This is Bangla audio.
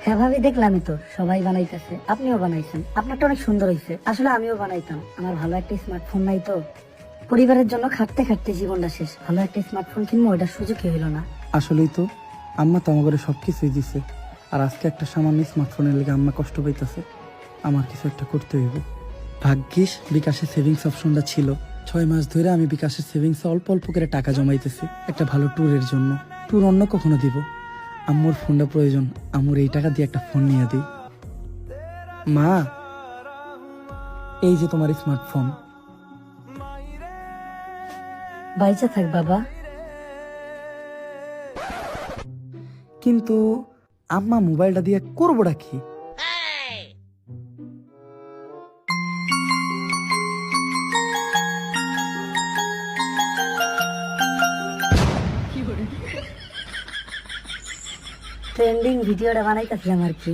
হ্যাঁ ভাবি, দেখলামই তো সবাই বানাইতেছে, আপনিও বানাইছেন। আপনারটা অনেক সুন্দর হয়েছে। আসলে আমিও বানাইতাম, আমার ভালো একটা স্মার্টফোন নাই তো। পরিবারের জন্য খাটতে খাটতে জীবনটা শেষ, ভালো একটা স্মার্টফোন কিনবো ওইটার সুযোগই হইলো না। আসলেই তো, আম্মা তো আমার ঘরে সব কিছুই দিছে, আর আজকে একটা সামান্য স্মার্টফোনের লেগে আম্মা কষ্ট পাইতেছে। আমার কিছু একটা করতে হইব। ভাগ্যিস বিকাশের সেভিংস অপশনটা ছিল। 6 মাস ধরে আমি বিকাশের সেভিংসে অল্প অল্প করে টাকা জমাইতেছি একটা ভালো ট্যুরের জন্য। ট্যুর অন্য কখনো দিব। আম্মুর ফোনটা প্রয়োজন, আম্মুর এই টাকা দিয়ে একটা ফোন নিয়ে দিই। মা, এই যে তোমার স্মার্টফোন। বাইচা থাক বাবা। কিন্তু আম্মা মোবাইলটা দিয়ে করবোটা কি? ট্রেন্ডিং ভিডিওটা বানাইতেছিলাম আর কি।